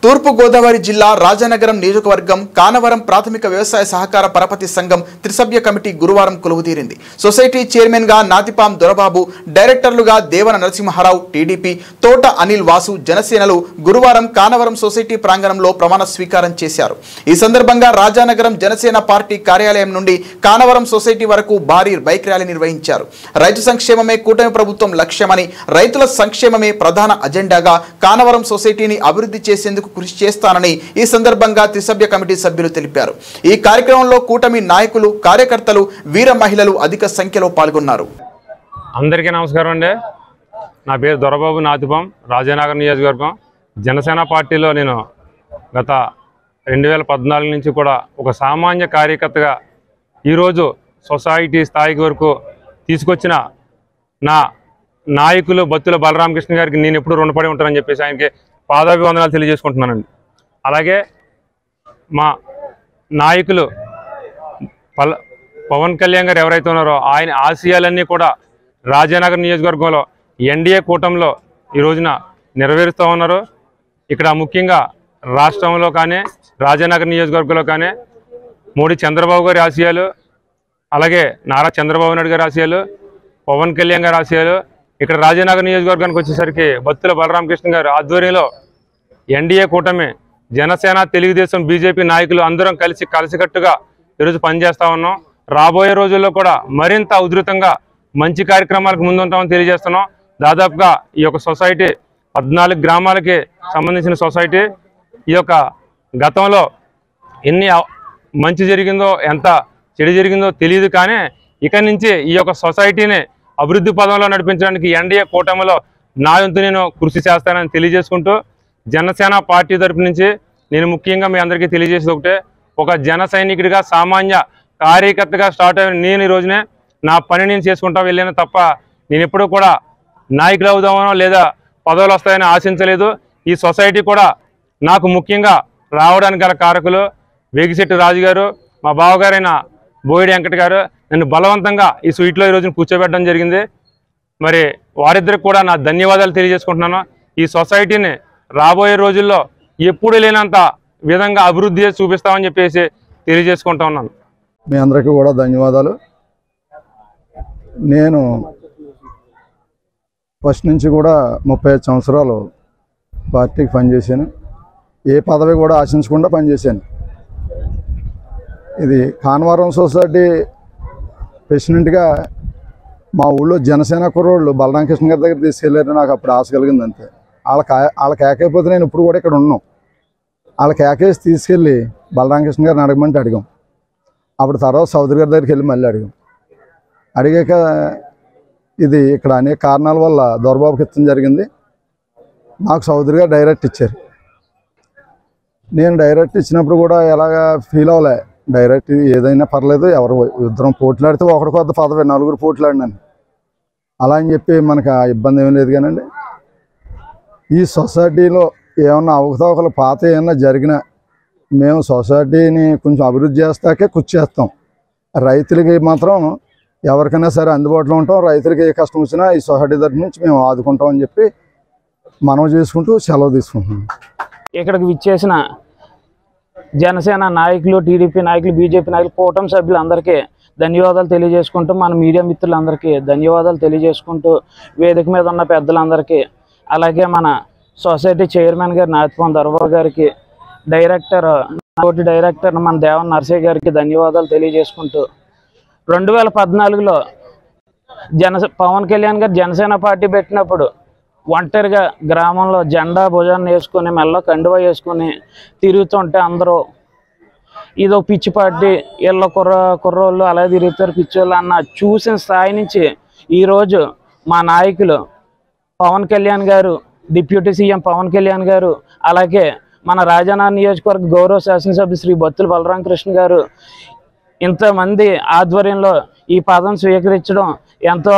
తూర్పు గోదావరి జిల్లా రాజానగరం నియోజకవర్గం కానవరం ప్రాథమిక వ్యవసాయ సహకార పరపతి సంఘం త్రిసభ్య కమిటీ గురువారం కొలువుతీరింది. సొసైటీ చైర్మన్ గా నాతిపాం దొరబాబు, డైరెక్టర్లుగా దేవన నరసింహారావు టీడీపీ, తోట అనిల్ వాసు జనసేనలు గురువారం కానవరం సొసైటీ ప్రాంగణంలో ప్రమాణ స్వీకారం చేశారు. ఈ సందర్భంగా రాజానగరం జనసేన పార్టీ కార్యాలయం నుండి కానవరం సొసైటీ వరకు భారీ బైక్ ర్యాలీ నిర్వహించారు. రైతు సంక్షేమమే కూటమి ప్రభుత్వం లక్ష్యమని, రైతుల సంక్షేమమే ప్రధాన అజెండాగా కానవరం సొసైటీని అభివృద్ధి చేసేందుకు కృషి చేస్తానని ఈ సందర్భంగా త్రిసభ్య కమిటీ సభ్యులు తెలిపారు. ఈ కార్యక్రమంలో కూటమి నాయకులు, కార్యకర్తలు, వీర మహిళలు అధిక సంఖ్యలో పాల్గొన్నారు. అందరికీ నమస్కారం అండి. నా పేరు దొరబాబు, నాతిపాం, రాజానగరం నియోజకవర్గం. జనసేన పార్టీలో నేను గత 2014 నుంచి కూడా ఒక సామాన్య కార్యకర్తగా ఈరోజు సొసైటీ స్థాయికి వరకు తీసుకొచ్చిన నా నాయకులు బత్తుల బలరామకృష్ణ గారికి నేను ఎప్పుడు రుణపడి ఉంటానని చెప్పేసి ఆయనకి పాదాభివందనాలు తెలియజేసుకుంటున్నానండి. అలాగే మా నాయకులు పవన్ కళ్యాణ్ గారు ఎవరైతే ఉన్నారో ఆయన ఆశయాలన్నీ కూడా రాజానగరం నియోజకవర్గంలో ఎన్డీఏ కూటమిలో ఈ రోజున నెరవేరుస్తూ ఉన్నారు. ఇక్కడ ముఖ్యంగా రాష్ట్రంలో కానీ రాజానగరం నియోజకవర్గంలో కానీ మోడీ చంద్రబాబు గారి ఆశయాలు, అలాగే నారా చంద్రబాబు నాయుడు గారి ఆశయాలు, పవన్ కళ్యాణ్ గారి ఆశయాలు, ఇక్కడ రాజానగరం నియోజకవర్గానికి వచ్చేసరికి బత్తుల బలరామకృష్ణ గారు ఆధ్వర్యంలో ఎన్డీఏ కూటమి, జనసేన, తెలుగుదేశం, బీజేపీ నాయకులు అందరం కలిసికట్టుగా ఈరోజు పనిచేస్తూ ఉన్నాం. రాబోయే రోజుల్లో కూడా మరింత ఉధృతంగా మంచి కార్యక్రమాలకు ముందుంటామని తెలియజేస్తున్నాం. దాదాపుగా ఈ యొక్క సొసైటీ 14 గ్రామాలకి సంబంధించిన సొసైటీ. ఈ యొక్క గతంలో ఎన్ని మంచి జరిగిందో ఎంత చెడు జరిగిందో తెలియదు, కానీ ఇక నుంచి ఈ యొక్క సొసైటీని అభివృద్ధి పదంలో నడిపించడానికి ఎన్డీఏ కూటమిలో నా వంతు నేను కృషి చేస్తానని తెలియజేసుకుంటూ, జనసేన పార్టీ తరపు నుంచి నేను ముఖ్యంగా మీ అందరికీ తెలియజేసేది ఒకటే, ఒక జన సైనికుడిగా సామాన్య కార్యకర్తగా స్టార్ట్ అయిన నేను ఈ రోజునే నా పని నేను చేసుకుంటా వెళ్ళాను తప్ప నేను ఎప్పుడూ కూడా నాయకులు అవుదామనో లేదా పదవులు వస్తాయని ఆశించలేదు. ఈ సొసైటీ కూడా నాకు ముఖ్యంగా రావడానికి గల కారకులు వేగిశెట్టి రాజు గారు, మా బావగారైన బోయిడి వెంకట గారు నన్ను బలవంతంగా ఈ సీట్లో ఈ రోజున కూర్చోబెట్టడం జరిగింది. మరి వారిద్దరికి కూడా నా ధన్యవాదాలు తెలియజేసుకుంటున్నాను. ఈ సొసైటీని రాబోయే రోజుల్లో ఎప్పుడు లేనంత విధంగా అభివృద్ధి చేసి చూపిస్తామని చెప్పేసి తెలియజేసుకుంటా ఉన్నాను. మీ అందరికీ కూడా ధన్యవాదాలు. నేను ఫస్ట్ నుంచి కూడా 35 సంవత్సరాలు పార్టీకి పనిచేశాను. ఏ పదవి కూడా ఆశించకుండా పనిచేశాను. ఇది కానవరం సొసైటీ ప్రెసిడెంట్గా మా ఊళ్ళో జనసేన కుర్రోళ్ళు బలరామకృష్ణ గారి దగ్గర తీసుకెళ్ళారు. నాకు అప్పుడు ఆశ కలిగింది అంతే. వాళ్ళకి ఏకైపోతే నేను ఇప్పుడు కూడా ఇక్కడ ఉన్నాం. వాళ్ళకి ఏకేసి తీసుకెళ్ళి బలరామకృష్ణ గారిని అడగమంటే అడిగాం. అప్పుడు తర్వాత చౌదరి గారి దగ్గరికి వెళ్ళి మళ్ళీ అడిగాక ఇది ఇక్కడ అనేక కారణాల వల్ల దొరబాబుకి ఇచ్చడం జరిగింది. నాకు చౌదరి గారు డైరెక్ట్ ఇచ్చారు. నేను డైరెక్ట్ ఇచ్చినప్పుడు కూడా ఎలాగా ఫీల్ అవ్వలే. డైరెక్ట్ ఏదైనా పర్లేదు, ఎవరు ఇద్దరం పోట్లాడితే ఒకరికి వద్ద పదవి, 4 పోట్లాడినాను అలా అని చెప్పి మనకు ఆ ఇబ్బంది ఏమీ లేదు. కానండి ఈ సొసైటీలో ఏమన్నా అవకతవకలు పాత ఏమన్నా జరిగినా మేము సొసైటీని కొంచెం అభివృద్ధి చేస్తాకే కృషి చేస్తాం. రైతులకి మాత్రం ఎవరికైనా సరే అందుబాటులో ఉంటాం. రైతులకి ఏ కష్టం వచ్చినా ఈ సొసైటీ తరఫు నుంచి మేము ఆదుకుంటామని చెప్పి మనం చేసుకుంటూ సెలవు తీసుకుంటున్నాం. ఇక్కడికి విచ్చేసిన జనసేన నాయకులు, టీడీపీ నాయకులు, బీజేపీ నాయకులు, కూటమి సభ్యులందరికీ ధన్యవాదాలు తెలియజేసుకుంటూ, మన మీడియా మిత్రులందరికీ ధన్యవాదాలు తెలియజేసుకుంటూ, వేదిక మీద ఉన్న పెద్దలందరికీ, అలాగే మన సొసైటీ చైర్మన్ గారు నాతిపాం దొరబాబు గారికి, డైరెక్టర్ మన దేవన నరసయ్య గారికి ధన్యవాదాలు తెలియజేసుకుంటూ, 2014లో పవన్ కళ్యాణ్ గారు జనసేన పార్టీ పెట్టినప్పుడు ఒంటరిగా గ్రామంలో జెండా భుజాన్ని వేసుకొని మెల్ల కండువా వేసుకొని తిరుగుతుంటే అందరూ ఇదో పిచ్చి పార్టీ, వీళ్ళ కుర్రోళ్ళు అలా తిరుగుతారు పిచ్చోళ్ళు అన్న చూసిన స్థాయి నుంచి ఈరోజు మా నాయకులు పవన్ కళ్యాణ్ గారు, డిప్యూటీ సీఎం పవన్ కళ్యాణ్ గారు, అలాగే మన రాజానగరం నియోజకవర్గ గౌరవ శాసనసభ్యులు శ్రీ బత్తుల బలరామకృష్ణ గారు ఇంతమంది ఆధ్వర్యంలో ఈ పదం స్వీకరించడం ఎంతో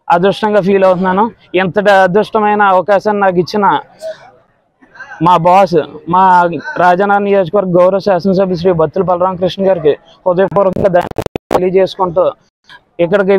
అదృష్టంగా ఫీల్ అవుతున్నాను. ఇంతటి అదృష్టమైన అవకాశాన్ని నాకు ఇచ్చిన మా బాస్, మా రాజానగరం నియోజకవర్గ గౌరవ శాసనసభ్యులు శ్రీ బత్తుల బలరామకృష్ణ గారికి హృదయపూర్వకంగా ధన్యవాదాలు తెలియజేసుకుంటూ ఇక్కడికి